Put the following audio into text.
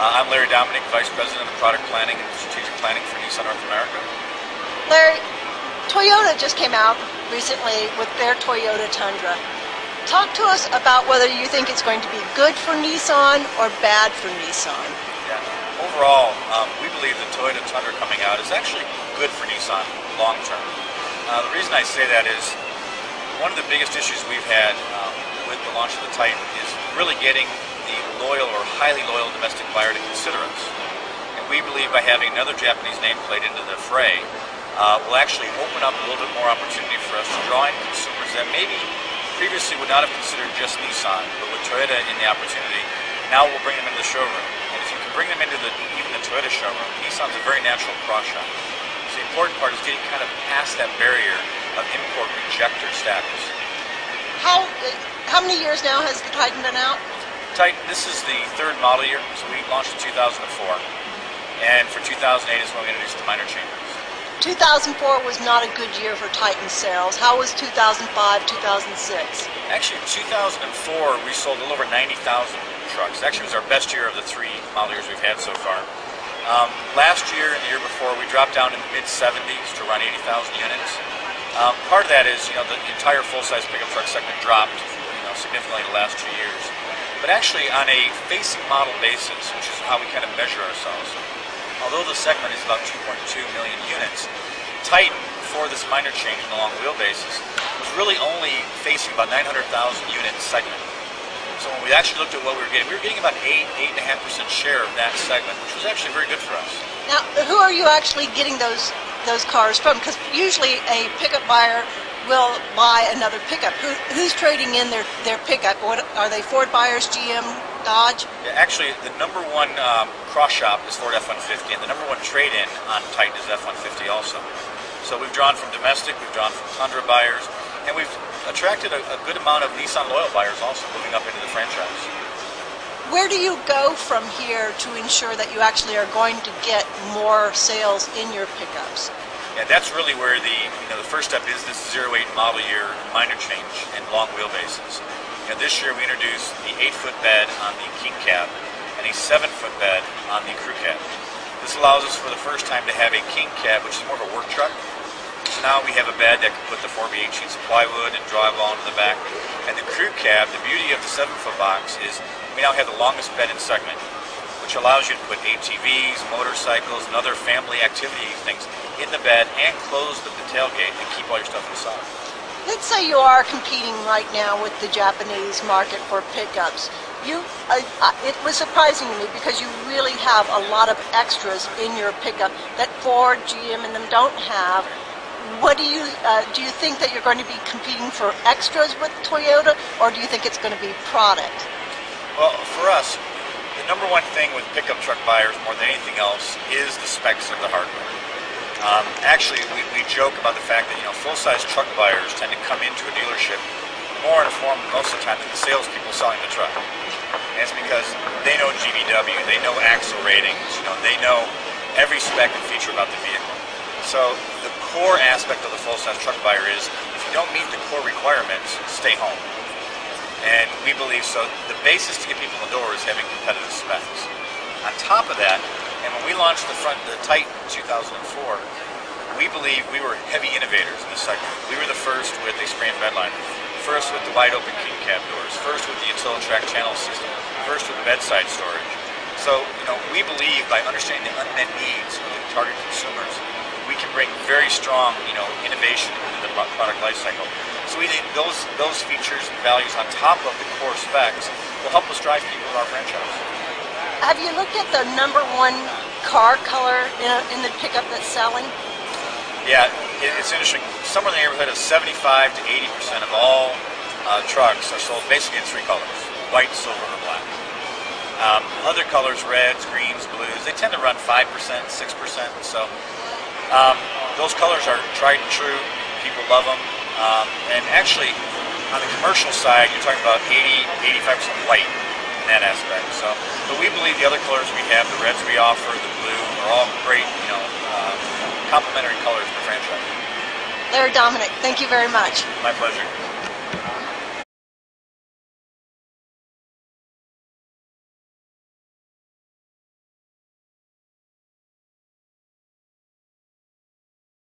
I'm Larry Dominique, Vice President of Product Planning and Strategic Planning for Nissan North America. Larry, Toyota just came out recently with their Toyota Tundra. Talk to us about whether you think it's going to be good for Nissan or bad for Nissan. Yeah. Overall, we believe the Toyota Tundra coming out is actually good for Nissan long term. The reason I say that is one of the biggest issues we've had with the launch of the Titan is really getting the loyal or highly loyal domestic buyer to consider us. And we believe by having another Japanese nameplate into the fray will actually open up a little bit more opportunity for us to draw in consumers that maybe previously would not have considered just Nissan, but with Toyota in the opportunity, now we'll bring them into the showroom. And if you can bring them into even the Toyota showroom, Nissan's a very natural cross-shop. So the important part is getting kind of past that barrier of import rejector status. How many years now has the Titan been out? Titan, this is the third model year, so we launched in 2004. And for 2008 is when we introduced the minor changes. 2004 was not a good year for Titan sales. How was 2005, 2006? Actually, in 2004, we sold a little over 90,000 trucks. Actually, it was our best year of the three model years we've had so far. Last year and the year before, we dropped down in the mid-70s to around 80,000 units. Part of that is, the entire full-size pickup truck segment dropped, significantly the last 2 years. But actually, on a facing model basis, which is how we kind of measure ourselves, although the segment is about 2.2 million units, Titan, for this minor change in the long wheelbases, was really only facing about 900,000 unit segment. So when we actually looked at what we were getting about 8.5% share of that segment, which was actually very good for us. Now, who are you actually getting those cars from? Because usually a pickup buyer will buy another pickup. Who's trading in their pickup? What are they? Ford buyers, GM, Dodge? Yeah, actually, the number one cross shop is Ford F-150, and the number one trade-in on Titan is F-150 also. So we've drawn from domestic, we've drawn from Tundra buyers, and we've attracted a good amount of Nissan loyal buyers also moving up into the franchise. Where do you go from here to ensure that you actually are going to get more sales in your pickups? Yeah, that's really where the first step is this 08 model year minor change and long wheelbases. This year we introduced the 8-foot bed on the King cab and a 7-foot bed on the crew cab. This allows us for the first time to have a King cab, which is more of a work truck. So now we have a bed that can put the 4x8 sheets of plywood and drywall into the back. And the crew cab, the beauty of the 7-foot box is we now have the longest bed in segment, which allows you to put ATVs, motorcycles, and other family activity things in the bed and close the tailgate and keep all your stuff inside. Let's say you are competing right now with the Japanese market for pickups. It was surprising to me because you really have a lot of extras in your pickup that Ford, GM, and them don't have. What do you think that you're going to be competing for extras with Toyota, or do you think it's going to be product? Well, for us, the number one thing with pickup truck buyers more than anything else is the specs of the hardware. Actually, we joke about the fact that full-size truck buyers tend to come into a dealership more informed most of the time than the salespeople selling the truck. And it's because they know GVW, they know axle ratings, they know every spec and feature about the vehicle. So the core aspect of the full-size truck buyer is if you don't meet the core requirements, stay home. And we believe so. The basis to get people in the door is having competitive specs. On top of that, and when we launched the Titan in 2004, we believe we were heavy innovators in this segment. We were the first with a spray and bed liner, first with the wide open King cab doors, first with the Utilitrack channel system, first with bedside storage. So, we believe by understanding the unmet needs of the target consumers, we can bring very strong, innovation into the product life cycle. So we think those features and values on top of the core specs will help us drive people to our franchise. Have you looked at the number one car color in the pickup that's selling? Yeah, it's interesting. Somewhere in the neighborhood of 75 to 80% of all trucks are sold basically in three colors: white, silver, or black. Other colors, reds, greens, blues, they tend to run 5%, 6%. So those colors are tried and true. People love them. And actually, on the commercial side, you're talking about 80-85% white in that aspect. But we believe the other colors we have, the reds we offer, the blue, are all great, complementary colors in the franchise. Larry Dominique, thank you very much. My pleasure.